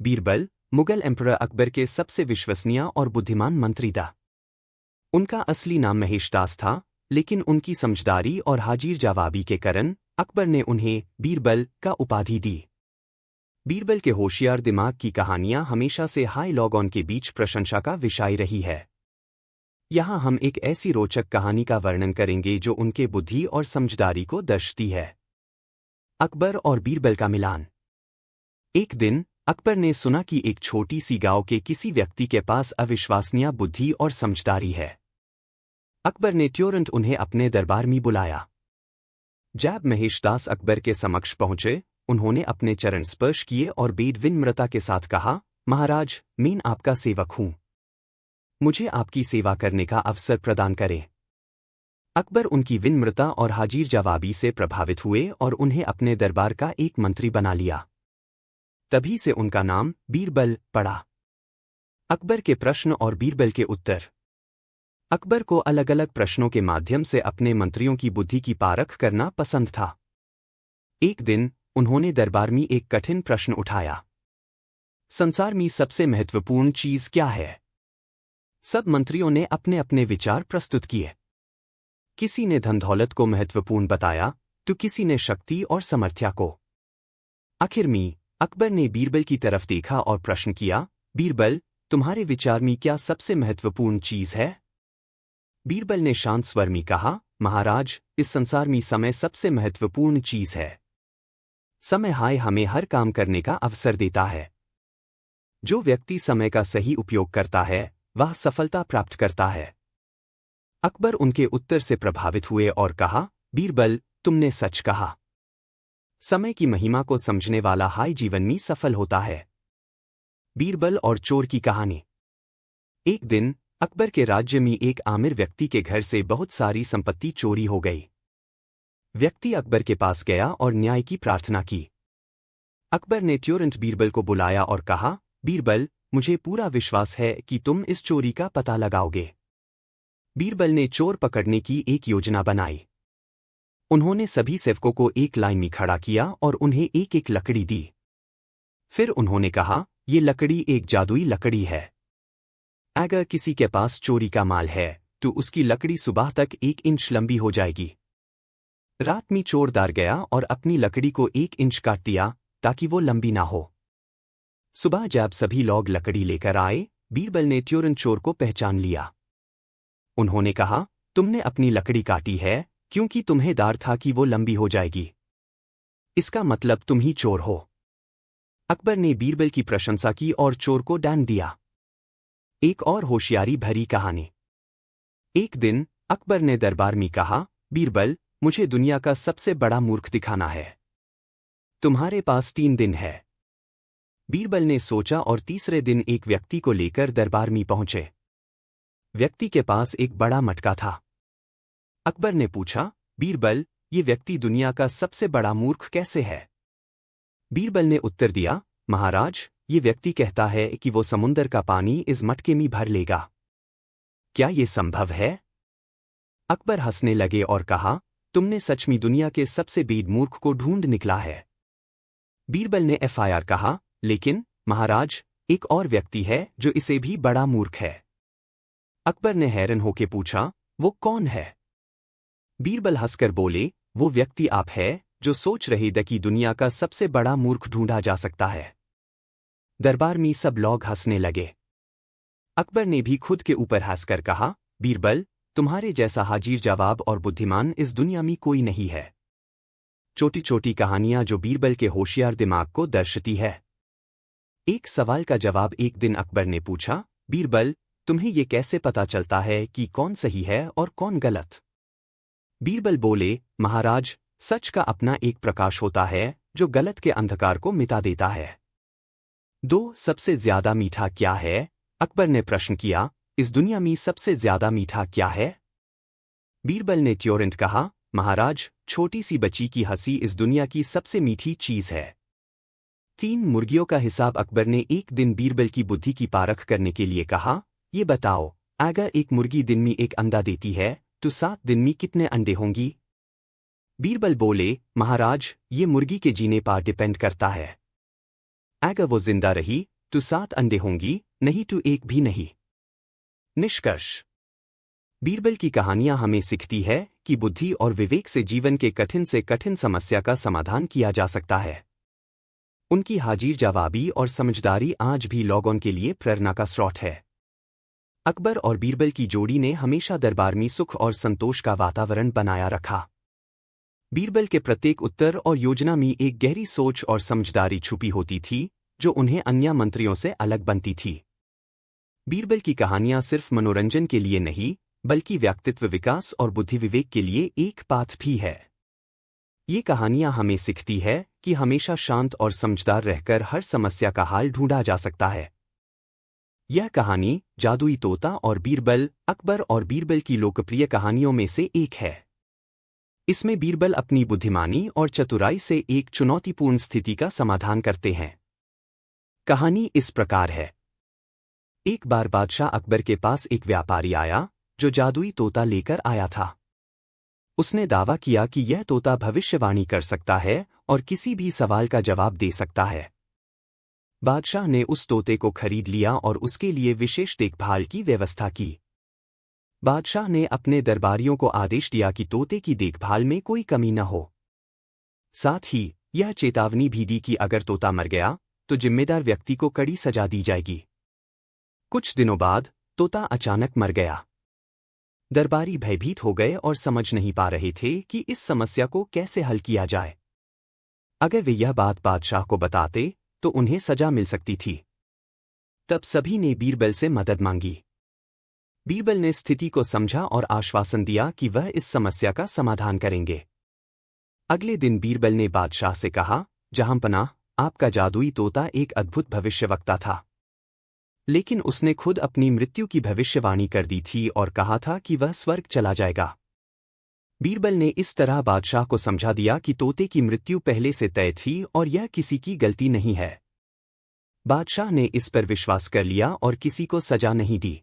Birbal Mughal emperor Akbar के सबसे विश्वसनीय और बुद्धिमान मंत्री था। उनका असली नाम महेशदास था, लेकिन उनकी समझदारी और हाजिर जवाबी के कारण अकबर ने उन्हें बीरबल का उपाधि दी। बीरबल के होशियार दिमाग की कहानियां हमेशा से हाई लोगों के बीच प्रशंसा का विषय रही है। यहाँ हम एक ऐसी रोचक कहानी का वर्णन करेंगे जो उनके बुद्धि और समझदारी को दर्शाती है। अकबर और बीरबल का मिलान। एक दिन अकबर ने सुना कि एक छोटी सी गांव के किसी व्यक्ति के पास अविश्वसनीय बुद्धि और समझदारी है। अकबर ने तुरंत उन्हें अपने दरबार में बुलाया। जब महेशदास अकबर के समक्ष पहुंचे, उन्होंने अपने चरण स्पर्श किए और बेद विनम्रता के साथ कहा, महाराज, मैं आपका सेवक हूं। मुझे आपकी सेवा करने का अवसर प्रदान करें। अकबर उनकी विनम्रता और हाजिर जवाबी से प्रभावित हुए और उन्हें अपने दरबार का एक मंत्री बना लिया। तभी से उनका नाम बीरबल पड़ा। अकबर के प्रश्न और बीरबल के उत्तर। अकबर को अलग अलग प्रश्नों के माध्यम से अपने मंत्रियों की बुद्धि की पारख करना पसंद था। एक दिन उन्होंने दरबार में एक कठिन प्रश्न उठाया। संसार में सबसे महत्वपूर्ण चीज क्या है? सब मंत्रियों ने अपने अपने विचार प्रस्तुत किए। किसी ने धन दौलत को महत्वपूर्ण बताया, तो किसी ने शक्ति और सामर्थ्य को। आखिर में अकबर ने बीरबल की तरफ देखा और प्रश्न किया, बीरबल, तुम्हारे विचार में क्या सबसे महत्वपूर्ण चीज है? बीरबल ने शांत स्वर में कहा, महाराज, इस संसार में समय सबसे महत्वपूर्ण चीज है। समय हमें हर काम करने का अवसर देता है। जो व्यक्ति समय का सही उपयोग करता है, वह सफलता प्राप्त करता है। अकबर उनके उत्तर से प्रभावित हुए और कहा, बीरबल, तुमने सच कहा। समय की महिमा को समझने वाला हाई जीवन में सफल होता है। बीरबल और चोर की कहानी। एक दिन अकबर के राज्य में एक आमिर व्यक्ति के घर से बहुत सारी संपत्ति चोरी हो गई। व्यक्ति अकबर के पास गया और न्याय की प्रार्थना की। अकबर ने तुरंत बीरबल को बुलाया और कहा, बीरबल, मुझे पूरा विश्वास है कि तुम इस चोरी का पता लगाओगे। बीरबल ने चोर पकड़ने की एक योजना बनाई। उन्होंने सभी सेवकों को एक लाइन में खड़ा किया और उन्हें एक एक लकड़ी दी। फिर उन्होंने कहा, ये लकड़ी एक जादुई लकड़ी है। अगर किसी के पास चोरी का माल है, तो उसकी लकड़ी सुबह तक 1 इंच लंबी हो जाएगी। रात में चोर डर गया और अपनी लकड़ी को 1 इंच काट दिया, ताकि वो लंबी ना हो। सुबह जब सभी लोग लकड़ी लेकर आए, बीरबल ने तुरंत चोर को पहचान लिया। उन्होंने कहा, तुमने अपनी लकड़ी काटी है, क्योंकि तुम्हें डर था कि वो लंबी हो जाएगी। इसका मतलब तुम ही चोर हो। अकबर ने बीरबल की प्रशंसा की और चोर को दंड दिया। एक और होशियारी भरी कहानी। एक दिन अकबर ने दरबार में कहा, बीरबल, मुझे दुनिया का सबसे बड़ा मूर्ख दिखाना है। तुम्हारे पास 3 दिन है। बीरबल ने सोचा और तीसरे दिन एक व्यक्ति को लेकर दरबार में पहुंचे। व्यक्ति के पास एक बड़ा मटका था। अकबर ने पूछा, बीरबल, ये व्यक्ति दुनिया का सबसे बड़ा मूर्ख कैसे है? बीरबल ने उत्तर दिया, महाराज, ये व्यक्ति कहता है कि वो समुंदर का पानी इस मटके में भर लेगा। क्या ये संभव है? अकबर हंसने लगे और कहा, तुमने सच में दुनिया के सबसे बेद मूर्ख को ढूंढ निकला है। बीरबल ने FIR कहा, लेकिन महाराज, एक और व्यक्ति है जो इसे भी बड़ा मूर्ख है। अकबर ने हैरान होकर पूछा, वो कौन है? बीरबल हंसकर बोले, वो व्यक्ति आप है जो सोच रहे थे कि दुनिया का सबसे बड़ा मूर्ख ढूंढा जा सकता है। दरबार में सब लोग हंसने लगे। अकबर ने भी खुद के ऊपर हंसकर कहा, बीरबल, तुम्हारे जैसा हाजिर जवाब और बुद्धिमान इस दुनिया में कोई नहीं है। छोटी छोटी कहानियां जो बीरबल के होशियार दिमाग को दर्शाती है। एक सवाल का जवाब। एक दिन अकबर ने पूछा, बीरबल, तुम्हें ये कैसे पता चलता है कि कौन सही है और कौन गलत? बीरबल बोले, महाराज, सच का अपना एक प्रकाश होता है जो गलत के अंधकार को मिटा देता है। 2 सबसे ज्यादा मीठा क्या है? अकबर ने प्रश्न किया, इस दुनिया में सबसे ज्यादा मीठा क्या है? बीरबल ने तुरंत कहा, महाराज, छोटी सी बच्ची की हंसी इस दुनिया की सबसे मीठी चीज है। 3 मुर्गियों का हिसाब। अकबर ने एक दिन बीरबल की बुद्धि की पारख करने के लिए कहा, ये बताओ, अगर एक मुर्गी दिन में एक अंडा देती है, तो 7 दिन में कितने अंडे होंगी? बीरबल बोले, महाराज, ये मुर्गी के जीने पर डिपेंड करता है। अगर वो जिंदा रही तो 7 अंडे होंगी, नहीं तो एक भी नहीं। निष्कर्ष। बीरबल की कहानियां हमें सिखाती है कि बुद्धि और विवेक से जीवन के कठिन से कठिन समस्या का समाधान किया जा सकता है। उनकी हाजिर जवाबी और समझदारी आज भी लोगों के लिए प्रेरणा का स्रोत है। अकबर और बीरबल की जोड़ी ने हमेशा दरबार में सुख और संतोष का वातावरण बनाया रखा। बीरबल के प्रत्येक उत्तर और योजना में एक गहरी सोच और समझदारी छुपी होती थी, जो उन्हें अन्य मंत्रियों से अलग बनती थी। बीरबल की कहानियां सिर्फ मनोरंजन के लिए नहीं, बल्कि व्यक्तित्व विकास और बुद्धि विवेक के लिए एक पाठ भी है। ये कहानियां हमें सिखाती है कि हमेशा शांत और समझदार रहकर हर समस्या का हल ढूंढा जा सकता है। यह कहानी जादुई तोता और बीरबल, अकबर और बीरबल की लोकप्रिय कहानियों में से एक है। इसमें बीरबल अपनी बुद्धिमानी और चतुराई से एक चुनौतीपूर्ण स्थिति का समाधान करते हैं। कहानी इस प्रकार है। एक बार बादशाह अकबर के पास एक व्यापारी आया, जो जादुई तोता लेकर आया था। उसने दावा किया कि यह तोता भविष्यवाणी कर सकता है और किसी भी सवाल का जवाब दे सकता है। बादशाह ने उस तोते को खरीद लिया और उसके लिए विशेष देखभाल की व्यवस्था की। बादशाह ने अपने दरबारियों को आदेश दिया कि तोते की देखभाल में कोई कमी न हो। साथ ही यह चेतावनी भी दी कि अगर तोता मर गया तो जिम्मेदार व्यक्ति को कड़ी सजा दी जाएगी। कुछ दिनों बाद तोता अचानक मर गया। दरबारी भयभीत हो गए और समझ नहीं पा रहे थे कि इस समस्या को कैसे हल किया जाए। अगर वे यह बात बादशाह को बताते तो उन्हें सजा मिल सकती थी। तब सभी ने बीरबल से मदद मांगी। बीरबल ने स्थिति को समझा और आश्वासन दिया कि वह इस समस्या का समाधान करेंगे। अगले दिन बीरबल ने बादशाह से कहा, जहांपनाह, आपका जादुई तोता एक अद्भुत भविष्यवक्ता था, लेकिन उसने खुद अपनी मृत्यु की भविष्यवाणी कर दी थी और कहा था कि वह स्वर्ग चला जाएगा। बीरबल ने इस तरह बादशाह को समझा दिया कि तोते की मृत्यु पहले से तय थी और यह किसी की गलती नहीं है। बादशाह ने इस पर विश्वास कर लिया और किसी को सजा नहीं दी।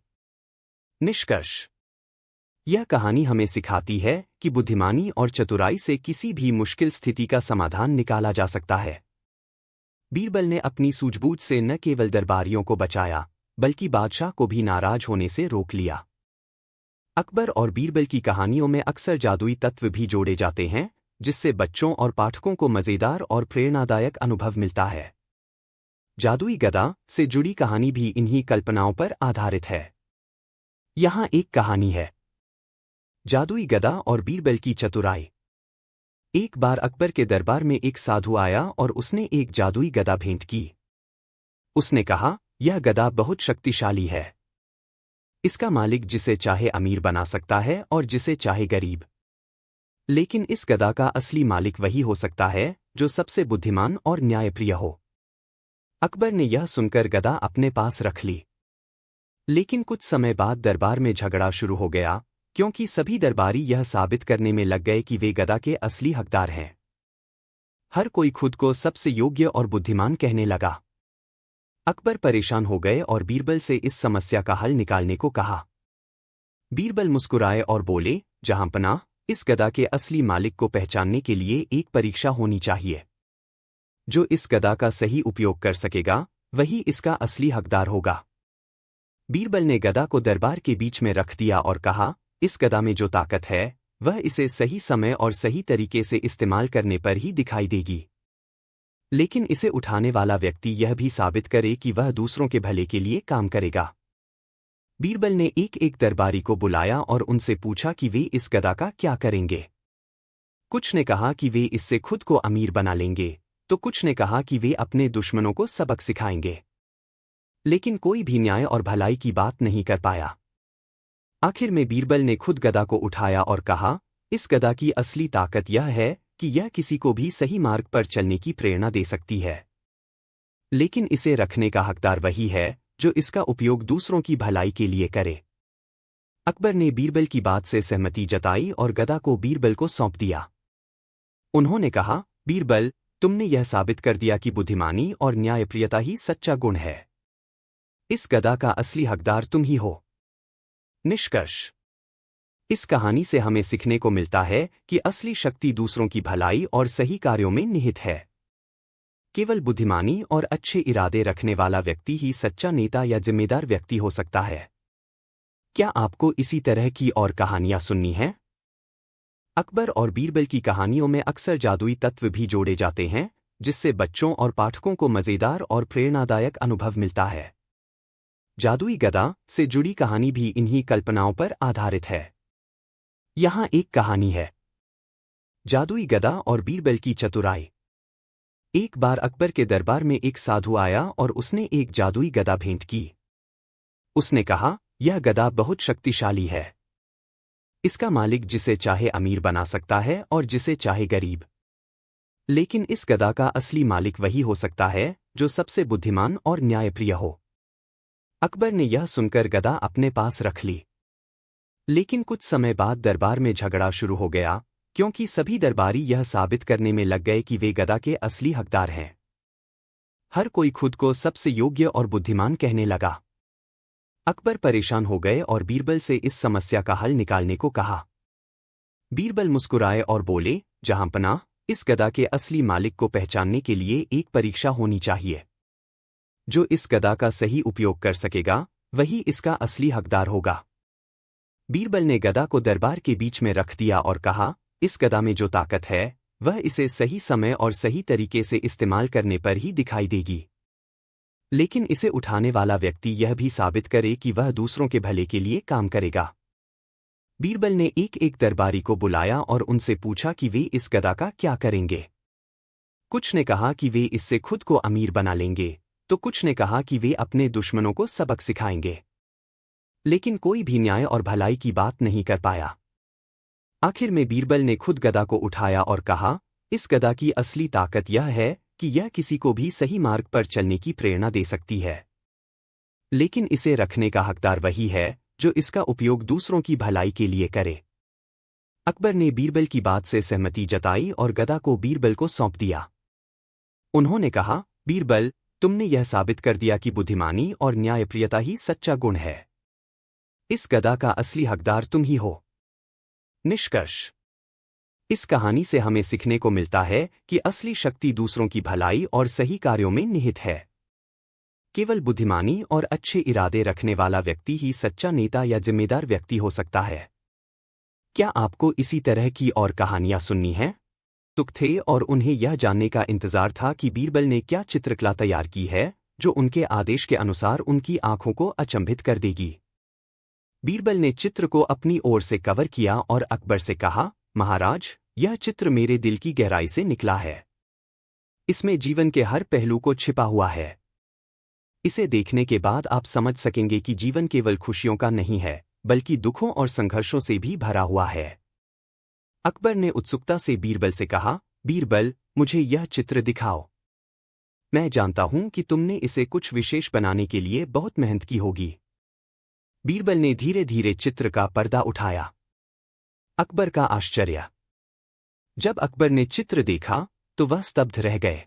निष्कर्ष। यह कहानी हमें सिखाती है कि बुद्धिमानी और चतुराई से किसी भी मुश्किल स्थिति का समाधान निकाला जा सकता है। बीरबल ने अपनी सूझबूझ से न केवल दरबारियों को बचाया, बल्कि बादशाह को भी नाराज होने से रोक लिया। अकबर और बीरबल की कहानियों में अक्सर जादुई तत्व भी जोड़े जाते हैं, जिससे बच्चों और पाठकों को मजेदार और प्रेरणादायक अनुभव मिलता है। जादुई गदा से जुड़ी कहानी भी इन्हीं कल्पनाओं पर आधारित है। यहाँ एक कहानी है। जादुई गदा और बीरबल की चतुराई। एक बार अकबर के दरबार में एक साधु आया और उसने एक जादुई गदा भेंट की। उसने कहा, यह गदा बहुत शक्तिशाली है। इसका मालिक जिसे चाहे अमीर बना सकता है और जिसे चाहे गरीब। लेकिन इस गदा का असली मालिक वही हो सकता है जो सबसे बुद्धिमान और न्यायप्रिय हो। अकबर ने यह सुनकर गदा अपने पास रख ली। लेकिन कुछ समय बाद दरबार में झगड़ा शुरू हो गया, क्योंकि सभी दरबारी यह साबित करने में लग गए कि वे गदा के असली हकदार हैं। हर कोई खुद को सबसे योग्य और बुद्धिमान कहने लगा। अकबर परेशान हो गए और बीरबल से इस समस्या का हल निकालने को कहा। बीरबल मुस्कुराए और बोले, जहांपनाह, इस गदा के असली मालिक को पहचानने के लिए एक परीक्षा होनी चाहिए। जो इस गदा का सही उपयोग कर सकेगा, वही इसका असली हकदार होगा। बीरबल ने गदा को दरबार के बीच में रख दिया और कहा, इस गदा में जो ताकत है, वह इसे सही समय और सही तरीके से इस्तेमाल करने पर ही दिखाई देगी। लेकिन इसे उठाने वाला व्यक्ति यह भी साबित करे कि वह दूसरों के भले के लिए काम करेगा। बीरबल ने एक एक दरबारी को बुलाया और उनसे पूछा कि वे इस गदा का क्या करेंगे। कुछ ने कहा कि वे इससे खुद को अमीर बना लेंगे, तो कुछ ने कहा कि वे अपने दुश्मनों को सबक सिखाएंगे। लेकिन कोई भी न्याय और भलाई की बात नहीं कर पाया। आखिर में बीरबल ने खुद गदा को उठाया और कहा, इस गदा की असली ताकत यह है कि यह किसी को भी सही मार्ग पर चलने की प्रेरणा दे सकती है। लेकिन इसे रखने का हकदार वही है जो इसका उपयोग दूसरों की भलाई के लिए करे। अकबर ने बीरबल की बात से सहमति जताई और गदा को बीरबल को सौंप दिया। उन्होंने कहा, बीरबल, तुमने यह साबित कर दिया कि बुद्धिमानी और न्यायप्रियता ही सच्चा गुण है। इस गदा का असली हकदार तुम ही हो। निष्कर्ष। इस कहानी से हमें सीखने को मिलता है कि असली शक्ति दूसरों की भलाई और सही कार्यों में निहित है। केवल बुद्धिमानी और अच्छे इरादे रखने वाला व्यक्ति ही सच्चा नेता या जिम्मेदार व्यक्ति हो सकता है। क्या आपको इसी तरह की और कहानियां सुननी हैं? अकबर और बीरबल की कहानियों में अक्सर जादुई तत्व भी जोड़े जाते हैं, जिससे बच्चों और पाठकों को मजेदार और प्रेरणादायक अनुभव मिलता है। जादुई गदा से जुड़ी कहानी भी इन्हीं कल्पनाओं पर आधारित है। यहाँ एक कहानी है, जादुई गदा और बीरबल की चतुराई। एक बार अकबर के दरबार में एक साधु आया और उसने एक जादुई गदा भेंट की। उसने कहा, यह गदा बहुत शक्तिशाली है। इसका मालिक जिसे चाहे अमीर बना सकता है और जिसे चाहे गरीब। लेकिन इस गदा का असली मालिक वही हो सकता है जो सबसे बुद्धिमान और न्यायप्रिय हो। अकबर ने यह सुनकर गदा अपने पास रख ली। लेकिन कुछ समय बाद दरबार में झगड़ा शुरू हो गया, क्योंकि सभी दरबारी यह साबित करने में लग गए कि वे गदा के असली हकदार हैं। हर कोई खुद को सबसे योग्य और बुद्धिमान कहने लगा। अकबर परेशान हो गए और बीरबल से इस समस्या का हल निकालने को कहा। बीरबल मुस्कुराए और बोले, जहांपनाह, इस गदा के असली मालिक को पहचानने के लिए एक परीक्षा होनी चाहिए। जो इस गदा का सही उपयोग कर सकेगा, वही इसका असली हकदार होगा। बीरबल ने गदा को दरबार के बीच में रख दिया और कहा, इस गदा में जो ताकत है, वह इसे सही समय और सही तरीके से इस्तेमाल करने पर ही दिखाई देगी। लेकिन इसे उठाने वाला व्यक्ति यह भी साबित करे कि वह दूसरों के भले के लिए काम करेगा। बीरबल ने एक दरबारी को बुलाया और उनसे पूछा कि वे इस गदा का क्या करेंगे। कुछ ने कहा कि वे इससे खुद को अमीर बना लेंगे, तो कुछ ने कहा कि वे अपने दुश्मनों को सबक सिखाएंगे। लेकिन कोई भी न्याय और भलाई की बात नहीं कर पाया। आखिर में बीरबल ने खुद गदा को उठाया और कहा, इस गदा की असली ताकत यह है कि यह किसी को भी सही मार्ग पर चलने की प्रेरणा दे सकती है। लेकिन इसे रखने का हकदार वही है जो इसका उपयोग दूसरों की भलाई के लिए करे। अकबर ने बीरबल की बात से सहमति जताई और गदा को बीरबल को सौंप दिया। उन्होंने कहा, बीरबल, तुमने यह साबित कर दिया कि बुद्धिमानी और न्यायप्रियता ही सच्चा गुण है। इस गदा का असली हकदार तुम ही हो। निष्कर्ष, इस कहानी से हमें सीखने को मिलता है कि असली शक्ति दूसरों की भलाई और सही कार्यों में निहित है। केवल बुद्धिमानी और अच्छे इरादे रखने वाला व्यक्ति ही सच्चा नेता या जिम्मेदार व्यक्ति हो सकता है। क्या आपको इसी तरह की और कहानियां सुननी हैं? उत्सुक थे और उन्हें यह जानने का इंतजार था कि बीरबल ने क्या चित्रकला तैयार की है जो उनके आदेश के अनुसार उनकी आंखों को अचंभित कर देगी। बीरबल ने चित्र को अपनी ओर से कवर किया और अकबर से कहा, महाराज, यह चित्र मेरे दिल की गहराई से निकला है। इसमें जीवन के हर पहलू को छिपा हुआ है। इसे देखने के बाद आप समझ सकेंगे कि जीवन केवल खुशियों का नहीं है, बल्कि दुखों और संघर्षों से भी भरा हुआ है। अकबर ने उत्सुकता से बीरबल से कहा, बीरबल, मुझे यह चित्र दिखाओ। मैं जानता हूं कि तुमने इसे कुछ विशेष बनाने के लिए बहुत मेहनत की होगी। बीरबल ने धीरे धीरे चित्र का पर्दा उठाया। अकबर का आश्चर्य। जब अकबर ने चित्र देखा तो वह स्तब्ध रह गए।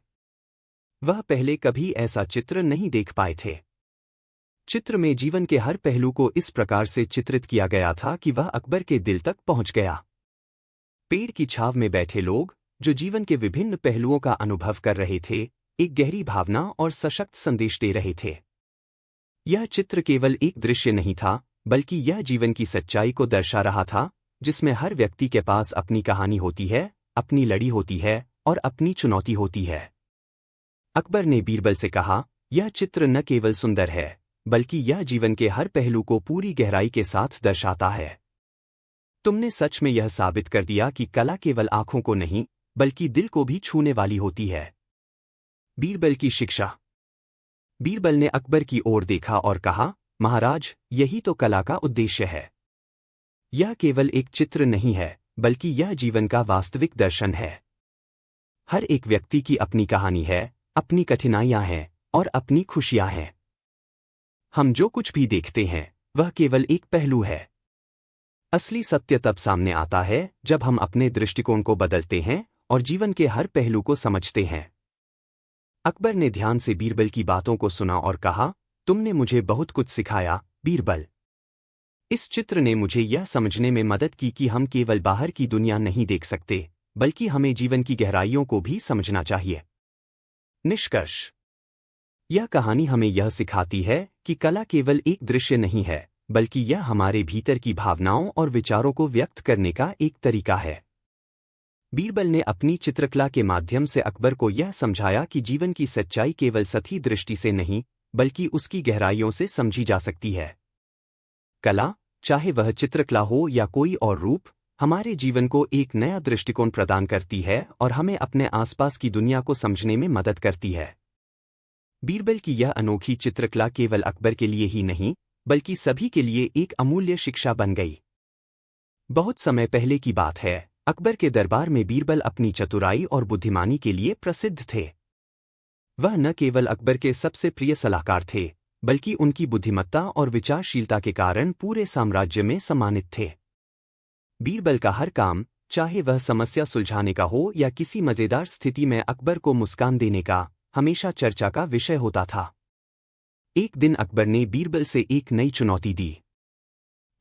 वह पहले कभी ऐसा चित्र नहीं देख पाए थे। चित्र में जीवन के हर पहलू को इस प्रकार से चित्रित किया गया था कि वह अकबर के दिल तक पहुंच गया। पेड़ की छाव में बैठे लोग, जो जीवन के विभिन्न पहलुओं का अनुभव कर रहे थे, एक गहरी भावना और सशक्त संदेश दे रहे थे। यह चित्र केवल एक दृश्य नहीं था, बल्कि यह जीवन की सच्चाई को दर्शा रहा था, जिसमें हर व्यक्ति के पास अपनी कहानी होती है, अपनी लड़ी होती है और अपनी चुनौती होती है। अकबर ने बीरबल से कहा, यह चित्र न केवल सुंदर है, बल्कि यह जीवन के हर पहलू को पूरी गहराई के साथ दर्शाता है। तुमने सच में यह साबित कर दिया कि कला केवल आंखों को नहीं, बल्कि दिल को भी छूने वाली होती है। बीरबल की शिक्षा। बीरबल ने अकबर की ओर देखा और कहा, महाराज, यही तो कला का उद्देश्य है। यह केवल एक चित्र नहीं है, बल्कि यह जीवन का वास्तविक दर्शन है। हर एक व्यक्ति की अपनी कहानी है, अपनी कठिनाइयां हैं और अपनी खुशियां हैं। हम जो कुछ भी देखते हैं, वह केवल एक पहलू है। असली सत्य तब सामने आता है जब हम अपने दृष्टिकोण को बदलते हैं और जीवन के हर पहलू को समझते हैं। अकबर ने ध्यान से बीरबल की बातों को सुना और कहा, तुमने मुझे बहुत कुछ सिखाया, बीरबल। इस चित्र ने मुझे यह समझने में मदद की कि हम केवल बाहर की दुनिया नहीं देख सकते, बल्कि हमें जीवन की गहराइयों को भी समझना चाहिए। निष्कर्ष। यह कहानी हमें यह सिखाती है कि कला केवल एक दृश्य नहीं है, बल्कि यह हमारे भीतर की भावनाओं और विचारों को व्यक्त करने का एक तरीका है। बीरबल ने अपनी चित्रकला के माध्यम से अकबर को यह समझाया कि जीवन की सच्चाई केवल सतही दृष्टि से नहीं, बल्कि उसकी गहराइयों से समझी जा सकती है। कला, चाहे वह चित्रकला हो या कोई और रूप, हमारे जीवन को एक नया दृष्टिकोण प्रदान करती है और हमें अपने आसपास की दुनिया को समझने में मदद करती है। बीरबल की यह अनोखी चित्रकला केवल अकबर के लिए ही नहीं, बल्कि सभी के लिए एक अमूल्य शिक्षा बन गई। बहुत समय पहले की बात है, अकबर के दरबार में बीरबल अपनी चतुराई और बुद्धिमानी के लिए प्रसिद्ध थे। वह न केवल अकबर के सबसे प्रिय सलाहकार थे, बल्कि उनकी बुद्धिमत्ता और विचारशीलता के कारण पूरे साम्राज्य में सम्मानित थे। बीरबल का हर काम, चाहे वह समस्या सुलझाने का हो या किसी मजेदार स्थिति में अकबर को मुस्कान देने का, हमेशा चर्चा का विषय होता था। एक दिन अकबर ने बीरबल से एक नई चुनौती दी।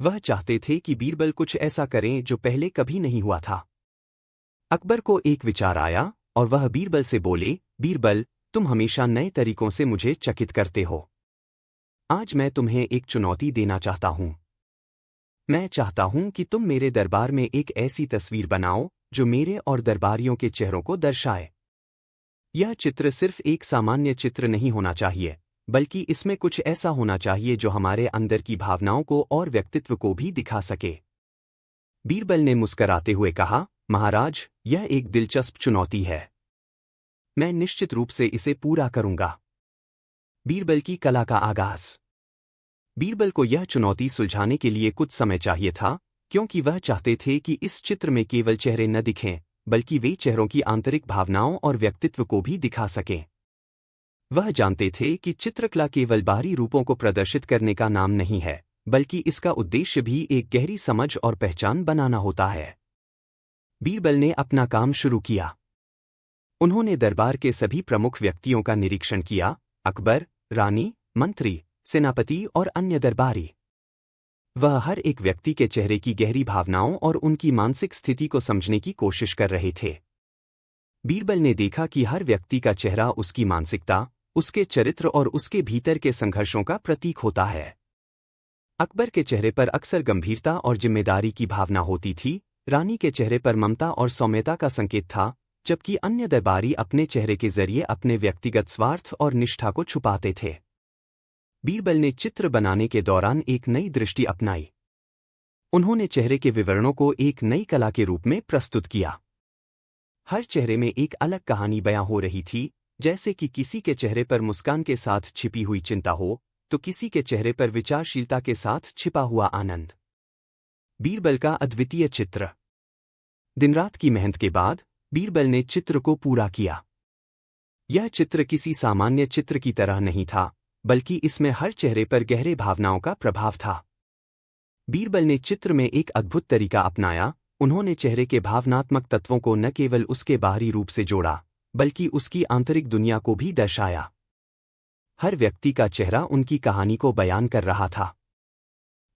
वह चाहते थे कि बीरबल कुछ ऐसा करें जो पहले कभी नहीं हुआ था। अकबर को एक विचार आया और वह बीरबल से बोले, बीरबल, तुम हमेशा नए तरीकों से मुझे चकित करते हो। आज मैं तुम्हें एक चुनौती देना चाहता हूं। मैं चाहता हूं कि तुम मेरे दरबार में एक ऐसी तस्वीर बनाओ जो मेरे और दरबारियों के चेहरों को दर्शाए। यह चित्र सिर्फ एक सामान्य चित्र नहीं होना चाहिए, बल्कि इसमें कुछ ऐसा होना चाहिए जो हमारे अंदर की भावनाओं को और व्यक्तित्व को भी दिखा सके। बीरबल ने मुस्कराते हुए कहा, महाराज, यह एक दिलचस्प चुनौती है। मैं निश्चित रूप से इसे पूरा करूंगा। बीरबल की कला का आगाज। बीरबल को यह चुनौती सुलझाने के लिए कुछ समय चाहिए था, क्योंकि वह चाहते थे कि इस चित्र में केवल चेहरे न दिखें, बल्कि वे चेहरों की आंतरिक भावनाओं और व्यक्तित्व को भी दिखा सकें। वह जानते थे कि चित्रकला केवल बाहरी रूपों को प्रदर्शित करने का नाम नहीं है, बल्कि इसका उद्देश्य भी एक गहरी समझ और पहचान बनाना होता है। बीरबल ने अपना काम शुरू किया। उन्होंने दरबार के सभी प्रमुख व्यक्तियों का निरीक्षण किया, अकबर, रानी, मंत्री, सेनापति और अन्य दरबारी। वह हर एक व्यक्ति के चेहरे की गहरी भावनाओं और उनकी मानसिक स्थिति को समझने की कोशिश कर रहे थे। बीरबल ने देखा कि हर व्यक्ति का चेहरा उसकी मानसिकता, उसके चरित्र और उसके भीतर के संघर्षों का प्रतीक होता है। अकबर के चेहरे पर अक्सर गंभीरता और जिम्मेदारी की भावना होती थी, रानी के चेहरे पर ममता और सौम्यता का संकेत था, जबकि अन्य दरबारी अपने चेहरे के जरिए अपने व्यक्तिगत स्वार्थ और निष्ठा को छुपाते थे। बीरबल ने चित्र बनाने के दौरान एक नई दृष्टि अपनाई। उन्होंने चेहरे के विवरणों को एक नई कला के रूप में प्रस्तुत किया। हर चेहरे में एक अलग कहानी बयां हो रही थी, जैसे कि किसी के चेहरे पर मुस्कान के साथ छिपी हुई चिंता हो, तो किसी के चेहरे पर विचारशीलता के साथ छिपा हुआ आनंद। बीरबल का अद्वितीय चित्र। दिन-रात की मेहनत के बाद बीरबल ने चित्र को पूरा किया। यह चित्र किसी सामान्य चित्र की तरह नहीं था, बल्कि इसमें हर चेहरे पर गहरे भावनाओं का प्रभाव था। बीरबल ने चित्र में एक अद्भुत तरीका अपनाया। उन्होंने चेहरे के भावनात्मक तत्वों को न केवल उसके बाहरी रूप से जोड़ा, बल्कि उसकी आंतरिक दुनिया को भी दर्शाया। हर व्यक्ति का चेहरा उनकी कहानी को बयान कर रहा था।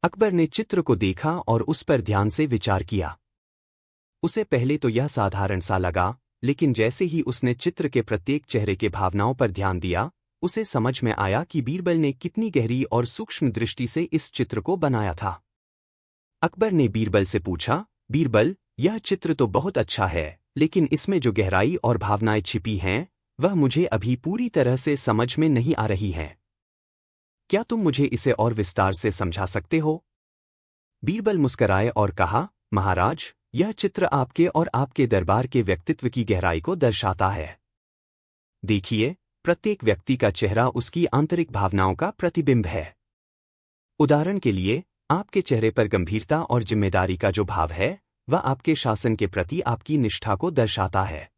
अकबर ने चित्र को देखा और उस पर ध्यान से विचार किया। उसे पहले तो यह साधारण सा लगा, लेकिन जैसे ही उसने चित्र के प्रत्येक चेहरे के भावनाओं पर ध्यान दिया, उसे समझ में आया कि बीरबल ने कितनी गहरी और सूक्ष्म दृष्टि से इस चित्र को बनाया था। अकबर ने बीरबल से पूछा, बीरबल, यह चित्र तो बहुत अच्छा है, लेकिन इसमें जो गहराई और भावनाएं छिपी हैं, वह मुझे अभी पूरी तरह से समझ में नहीं आ रही हैं। क्या तुम मुझे इसे और विस्तार से समझा सकते हो? बीरबल मुस्कराए और कहा, महाराज, यह चित्र आपके और आपके दरबार के व्यक्तित्व की गहराई को दर्शाता है। देखिए, प्रत्येक व्यक्ति का चेहरा उसकी आंतरिक भावनाओं का प्रतिबिंब है। उदाहरण के लिए, आपके चेहरे पर गंभीरता और जिम्मेदारी का जो भाव है, वह आपके शासन के प्रति आपकी निष्ठा को दर्शाता है।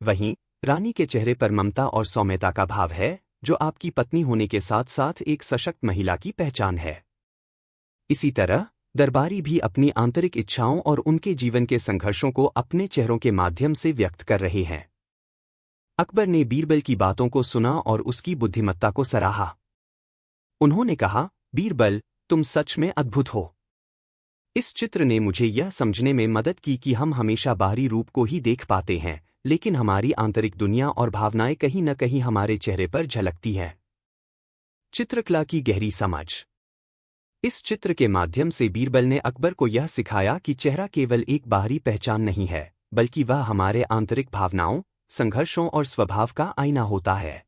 वहीं, रानी के चेहरे पर ममता और सौम्यता का भाव है, जो आपकी पत्नी होने के साथ साथ एक सशक्त महिला की पहचान है। इसी तरह, दरबारी भी अपनी आंतरिक इच्छाओं और उनके जीवन के संघर्षों को अपने चेहरों के माध्यम से व्यक्त कर रहे हैं। अकबर ने बीरबल की बातों को सुना और उसकी बुद्धिमत्ता को सराहा। उन्होंने कहा, बीरबल, तुम सच में अद्भुत हो। इस चित्र ने मुझे यह समझने में मदद की कि हम हमेशा बाहरी रूप को ही देख पाते हैं, लेकिन हमारी आंतरिक दुनिया और भावनाएं कहीं न कहीं हमारे चेहरे पर झलकती हैं। चित्रकला की गहरी समझ। इस चित्र के माध्यम से बीरबल ने अकबर को यह सिखाया कि चेहरा केवल एक बाहरी पहचान नहीं है, बल्कि वह हमारे आंतरिक भावनाओं, संघर्षों और स्वभाव का आईना होता है।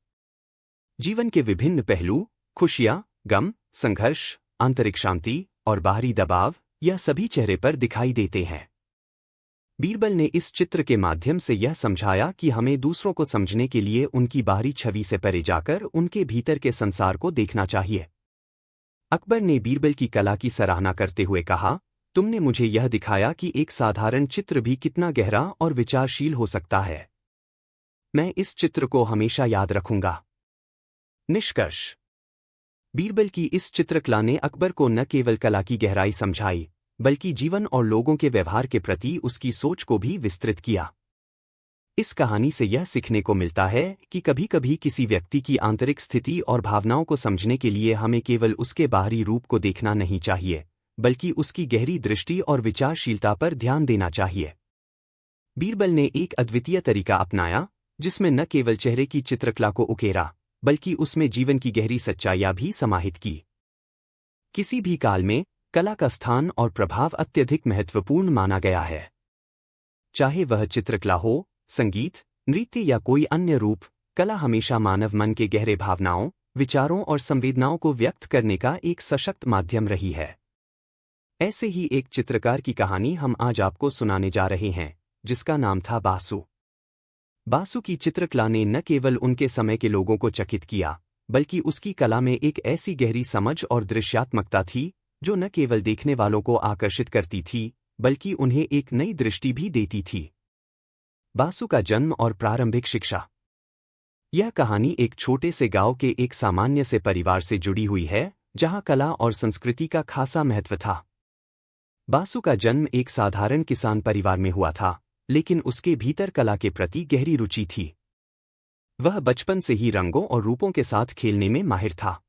जीवन के विभिन्न पहलू, खुशियाँ, गम, संघर्ष, आंतरिक शांति और बाहरी दबाव, यह सभी चेहरे पर दिखाई देते हैं। बीरबल ने इस चित्र के माध्यम से यह समझाया कि हमें दूसरों को समझने के लिए उनकी बाहरी छवि से परे जाकर उनके भीतर के संसार को देखना चाहिए। अकबर ने बीरबल की कला की सराहना करते हुए कहा, तुमने मुझे यह दिखाया कि एक साधारण चित्र भी कितना गहरा और विचारशील हो सकता है। मैं इस चित्र को हमेशा याद रखूंगा। निष्कर्ष। बीरबल की इस चित्रकला ने अकबर को न केवल कला की गहराई समझाई, बल्कि जीवन और लोगों के व्यवहार के प्रति उसकी सोच को भी विस्तृत किया। इस कहानी से यह सीखने को मिलता है कि कभी-कभी किसी व्यक्ति की आंतरिक स्थिति और भावनाओं को समझने के लिए हमें केवल उसके बाहरी रूप को देखना नहीं चाहिए, बल्कि उसकी गहरी दृष्टि और विचारशीलता पर ध्यान देना चाहिए। बीरबल ने एक अद्वितीय तरीका अपनाया, जिसमें न केवल चेहरे की चित्रकला को उकेरा, बल्कि उसमें जीवन की गहरी सच्चाइयां भी समाहित की। किसी भी काल में कला का स्थान और प्रभाव अत्यधिक महत्वपूर्ण माना गया है। चाहे वह चित्रकला हो, संगीत, नृत्य या कोई अन्य रूप, कला हमेशा मानव मन के गहरे भावनाओं, विचारों और संवेदनाओं को व्यक्त करने का एक सशक्त माध्यम रही है। ऐसे ही एक चित्रकार की कहानी हम आज आपको सुनाने जा रहे हैं, जिसका नाम था बासु। बासु की चित्रकला ने न केवल उनके समय के लोगों को चकित किया, बल्कि उसकी कला में एक ऐसी गहरी समझ और दृश्यात्मकता थी जो न केवल देखने वालों को आकर्षित करती थी, बल्कि उन्हें एक नई दृष्टि भी देती थी। बासु का जन्म और प्रारंभिक शिक्षा। यह कहानी एक छोटे से गांव के एक सामान्य से परिवार से जुड़ी हुई है, जहां कला और संस्कृति का खासा महत्व था। बासु का जन्म एक साधारण किसान परिवार में हुआ था, लेकिन उसके भीतर कला के प्रति गहरी रुचि थी। वह बचपन से ही रंगों और रूपों के साथ खेलने में माहिर था।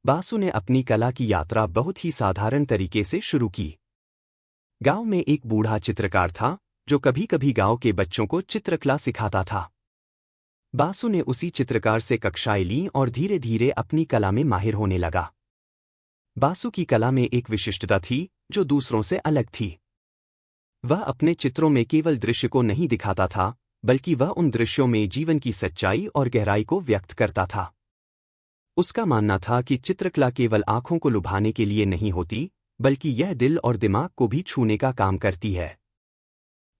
बासु ने अपनी कला की यात्रा बहुत ही साधारण तरीके से शुरू की। गांव में एक बूढ़ा चित्रकार था, जो कभी-कभी गांव के बच्चों को चित्रकला सिखाता था। बासु ने उसी चित्रकार से कक्षाएं लीं और धीरे-धीरे अपनी कला में माहिर होने लगा। बासु की कला में एक विशिष्टता थी, जो दूसरों से अलग थी। वह अपने चित्रों में केवल दृश्य को नहीं दिखाता था, बल्कि वह उन दृश्यों में जीवन की सच्चाई और गहराई को व्यक्त करता था। उसका मानना था कि चित्रकला केवल आंखों को लुभाने के लिए नहीं होती, बल्कि यह दिल और दिमाग को भी छूने का काम करती है।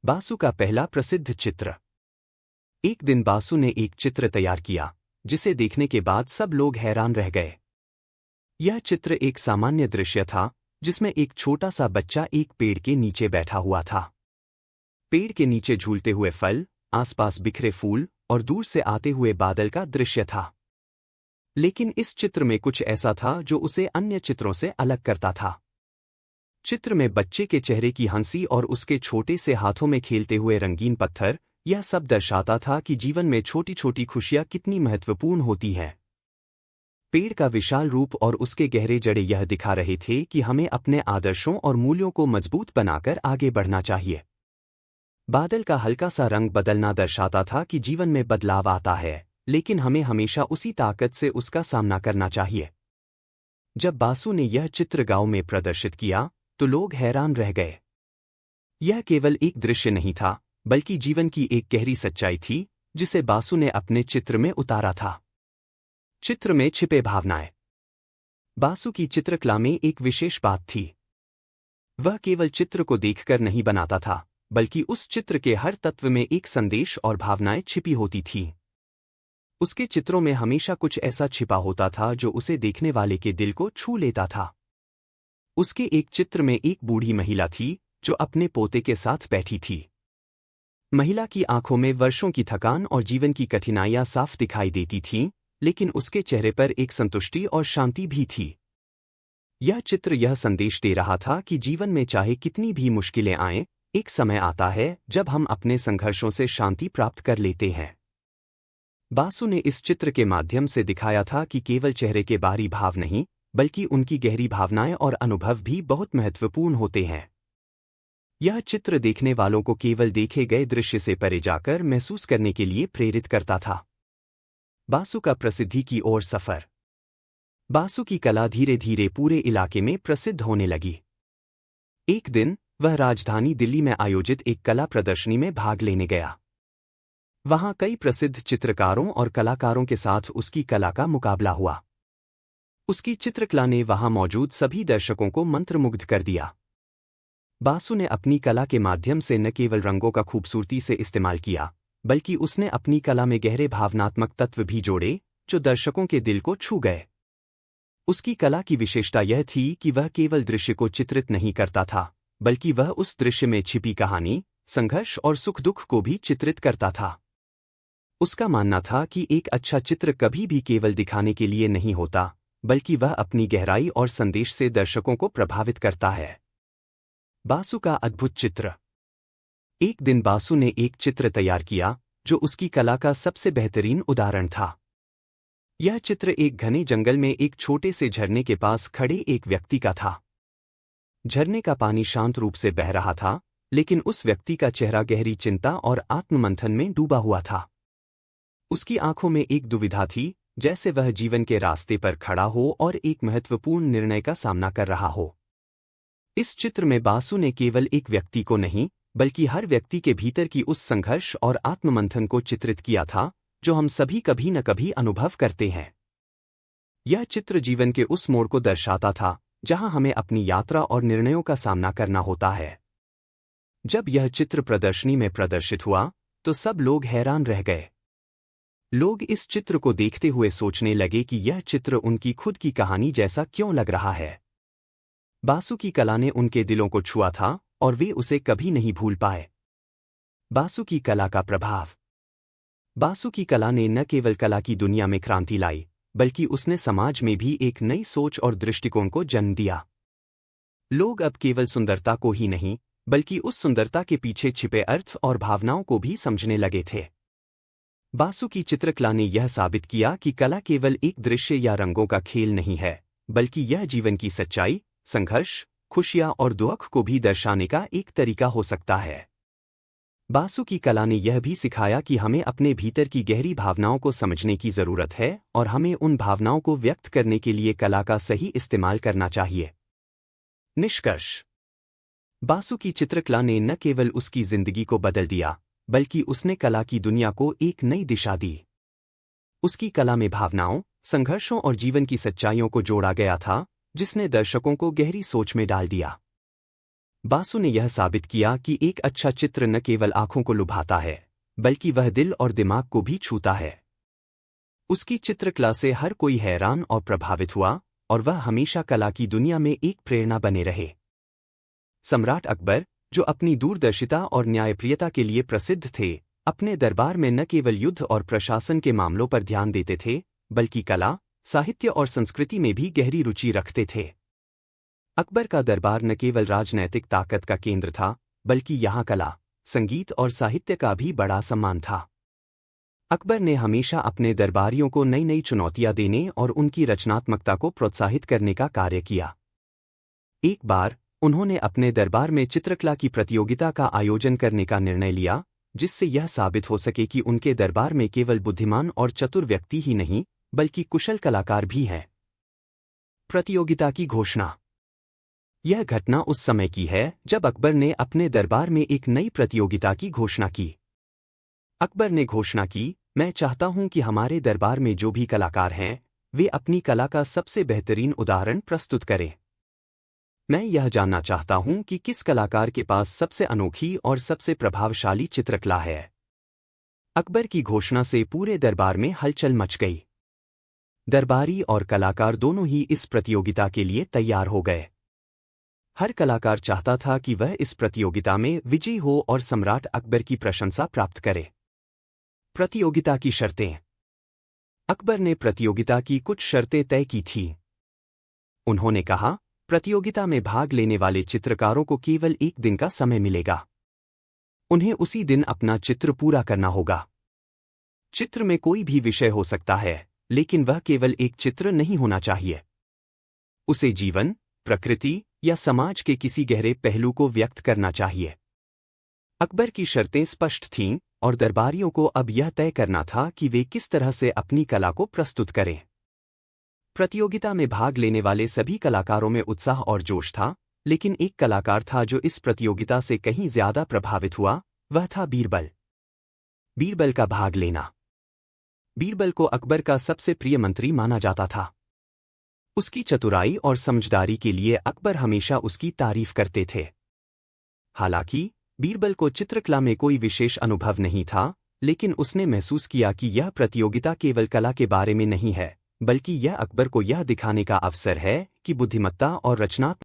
बासु का पहला प्रसिद्ध चित्र। एक दिन बासु ने एक चित्र तैयार किया, जिसे देखने के बाद सब लोग हैरान रह गए। यह चित्र एक सामान्य दृश्य था, जिसमें एक छोटा सा बच्चा एक पेड़ के नीचे बैठा हुआ था। पेड़ के नीचे झूलते हुए फल, आसपास बिखरे फूल और दूर से आते हुए बादल का दृश्य था। लेकिन इस चित्र में कुछ ऐसा था जो उसे अन्य चित्रों से अलग करता था। चित्र में बच्चे के चेहरे की हंसी और उसके छोटे से हाथों में खेलते हुए रंगीन पत्थर, यह सब दर्शाता था कि जीवन में छोटी-छोटी खुशियां कितनी महत्वपूर्ण होती हैं। पेड़ का विशाल रूप और उसके गहरे जड़े यह दिखा रहे थे कि हमें अपने आदर्शों और मूल्यों को मजबूत बनाकर आगे बढ़ना चाहिए। बादल का हल्का सा रंग बदलना दर्शाता था कि जीवन में बदलाव आता है, लेकिन हमें हमेशा उसी ताकत से उसका सामना करना चाहिए। जब बासु ने यह चित्र गांव में प्रदर्शित किया, तो लोग हैरान रह गए। यह केवल एक दृश्य नहीं था, बल्कि जीवन की एक गहरी सच्चाई थी, जिसे बासु ने अपने चित्र में उतारा था। चित्र में छिपे भावनाएं। बासु की चित्रकला में एक विशेष बात थी। वह केवल चित्र को देखकर नहीं बनाता था, बल्कि उस चित्र के हर तत्व में एक संदेश और भावनाएं छिपी होती थीं। उसके चित्रों में हमेशा कुछ ऐसा छिपा होता था जो उसे देखने वाले के दिल को छू लेता था। उसके एक चित्र में एक बूढ़ी महिला थी, जो अपने पोते के साथ बैठी थी। महिला की आंखों में वर्षों की थकान और जीवन की कठिनाइयां साफ दिखाई देती थीं, लेकिन उसके चेहरे पर एक संतुष्टि और शांति भी थी। यह चित्र यह संदेश दे रहा था कि जीवन में चाहे कितनी भी मुश्किलें आएं, एक समय आता है जब हम अपने संघर्षों से शांति प्राप्त कर लेते हैं। बासु ने इस चित्र के माध्यम से दिखाया था कि केवल चेहरे के बाहरी भाव नहीं, बल्कि उनकी गहरी भावनाएं और अनुभव भी बहुत महत्वपूर्ण होते हैं। यह चित्र देखने वालों को केवल देखे गए दृश्य से परे जाकर महसूस करने के लिए प्रेरित करता था। बासु का प्रसिद्धि की ओर सफर। बासु की कला धीरे धीरे पूरे इलाके में प्रसिद्ध होने लगी। एक दिन वह राजधानी दिल्ली में आयोजित एक कला प्रदर्शनी में भाग लेने गया। वहां कई प्रसिद्ध चित्रकारों और कलाकारों के साथ उसकी कला का मुकाबला हुआ। उसकी चित्रकला ने वहां मौजूद सभी दर्शकों को मंत्रमुग्ध कर दिया। बासु ने अपनी कला के माध्यम से न केवल रंगों का खूबसूरती से इस्तेमाल किया, बल्कि उसने अपनी कला में गहरे भावनात्मक तत्व भी जोड़े जो दर्शकों के दिल को छू गए। उसकी कला की विशेषता यह थी कि वह केवल दृश्य को चित्रित नहीं करता था, बल्कि वह उस दृश्य में छिपी कहानी, संघर्ष और सुख दुख को भी चित्रित करता था। उसका मानना था कि एक अच्छा चित्र कभी भी केवल दिखाने के लिए नहीं होता, बल्कि वह अपनी गहराई और संदेश से दर्शकों को प्रभावित करता है। बासु का अद्भुत चित्र। एक दिन बासु ने एक चित्र तैयार किया जो उसकी कला का सबसे बेहतरीन उदाहरण था। यह चित्र एक घने जंगल में एक छोटे से झरने के पास खड़े एक व्यक्ति का था। झरने का पानी शांत रूप से बह रहा था, लेकिन उस व्यक्ति का चेहरा गहरी चिंता और आत्ममंथन में डूबा हुआ था। उसकी आंखों में एक दुविधा थी, जैसे वह जीवन के रास्ते पर खड़ा हो और एक महत्वपूर्ण निर्णय का सामना कर रहा हो। इस चित्र में बासु ने केवल एक व्यक्ति को नहीं, बल्कि हर व्यक्ति के भीतर की उस संघर्ष और आत्ममंथन को चित्रित किया था जो हम सभी कभी न कभी अनुभव करते हैं। यह चित्र जीवन के उस मोड़ को दर्शाता था जहां हमें अपनी यात्रा और निर्णयों का सामना करना होता है। जब यह चित्र प्रदर्शनी में प्रदर्शित हुआ तो सब लोग हैरान रह गए। लोग इस चित्र को देखते हुए सोचने लगे कि यह चित्र उनकी खुद की कहानी जैसा क्यों लग रहा है। बासु की कला ने उनके दिलों को छुआ था और वे उसे कभी नहीं भूल पाए। बासु की कला का प्रभाव। बासु की कला ने न केवल कला की दुनिया में क्रांति लाई, बल्कि उसने समाज में भी एक नई सोच और दृष्टिकोण को जन्म दिया। लोग अब केवल सुंदरता को ही नहीं, बल्कि उस सुंदरता के पीछे छिपे अर्थ और भावनाओं को भी समझने लगे थे। बासु की चित्रकला ने यह साबित किया कि कला केवल एक दृश्य या रंगों का खेल नहीं है, बल्कि यह जीवन की सच्चाई, संघर्ष, खुशियां और दुख को भी दर्शाने का एक तरीका हो सकता है। बासु की कला ने यह भी सिखाया कि हमें अपने भीतर की गहरी भावनाओं को समझने की जरूरत है और हमें उन भावनाओं को व्यक्त करने के लिए कला का सही इस्तेमाल करना चाहिए। निष्कर्ष। बासु की चित्रकला ने न केवल उसकी जिंदगी को बदल दिया, बल्कि उसने कला की दुनिया को एक नई दिशा दी। उसकी कला में भावनाओं, संघर्षों और जीवन की सच्चाइयों को जोड़ा गया था, जिसने दर्शकों को गहरी सोच में डाल दिया। बासु ने यह साबित किया कि एक अच्छा चित्र न केवल आंखों को लुभाता है, बल्कि वह दिल और दिमाग को भी छूता है। उसकी चित्रकला से हर कोई हैरान और प्रभावित हुआ, और वह हमेशा कला की दुनिया में एक प्रेरणा बने रहे। सम्राट अकबर, जो अपनी दूरदर्शिता और न्यायप्रियता के लिए प्रसिद्ध थे, अपने दरबार में न केवल युद्ध और प्रशासन के मामलों पर ध्यान देते थे, बल्कि कला, साहित्य और संस्कृति में भी गहरी रुचि रखते थे। अकबर का दरबार न केवल राजनैतिक ताकत का केंद्र था, बल्कि यहाँ कला, संगीत और साहित्य का भी बड़ा सम्मान था। अकबर ने हमेशा अपने दरबारियों को नई नई चुनौतियां देने और उनकी रचनात्मकता को प्रोत्साहित करने का कार्य किया। एक बार उन्होंने अपने दरबार में चित्रकला की प्रतियोगिता का आयोजन करने का निर्णय लिया, जिससे यह साबित हो सके कि उनके दरबार में केवल बुद्धिमान और चतुर व्यक्ति ही नहीं, बल्कि कुशल कलाकार भी हैं। प्रतियोगिता की घोषणा। यह घटना उस समय की है जब अकबर ने अपने दरबार में एक नई प्रतियोगिता की घोषणा की। अकबर ने घोषणा की, मैं चाहता हूं कि हमारे दरबार में जो भी कलाकार हैं, वे अपनी कला का सबसे बेहतरीन उदाहरण प्रस्तुत करें। मैं यह जानना चाहता हूं कि किस कलाकार के पास सबसे अनोखी और सबसे प्रभावशाली चित्रकला है। अकबर की घोषणा से पूरे दरबार में हलचल मच गई। दरबारी और कलाकार दोनों ही इस प्रतियोगिता के लिए तैयार हो गए। हर कलाकार चाहता था कि वह इस प्रतियोगिता में विजयी हो और सम्राट अकबर की प्रशंसा प्राप्त करे। प्रतियोगिता की शर्तें। अकबर ने प्रतियोगिता की कुछ शर्तें तय की थीं। उन्होंने कहा, प्रतियोगिता में भाग लेने वाले चित्रकारों को केवल एक दिन का समय मिलेगा। उन्हें उसी दिन अपना चित्र पूरा करना होगा। चित्र में कोई भी विषय हो सकता है, लेकिन वह केवल एक चित्र नहीं होना चाहिए। उसे जीवन, प्रकृति या समाज के किसी गहरे पहलू को व्यक्त करना चाहिए। अकबर की शर्तें स्पष्ट थीं और दरबारियों को अब यह तय करना था कि वे किस तरह से अपनी कला को प्रस्तुत करें। प्रतियोगिता में भाग लेने वाले सभी कलाकारों में उत्साह और जोश था, लेकिन एक कलाकार था जो इस प्रतियोगिता से कहीं ज्यादा प्रभावित हुआ, वह था बीरबल। बीरबल का भाग लेना। बीरबल को अकबर का सबसे प्रिय मंत्री माना जाता था। उसकी चतुराई और समझदारी के लिए अकबर हमेशा उसकी तारीफ करते थे। हालांकि बीरबल को चित्रकला में कोई विशेष अनुभव नहीं था, लेकिन उसने महसूस किया कि यह प्रतियोगिता केवल कला के बारे में नहीं है, बल्कि यह अकबर को यह दिखाने का अवसर है कि बुद्धिमत्ता और रचनात्मकता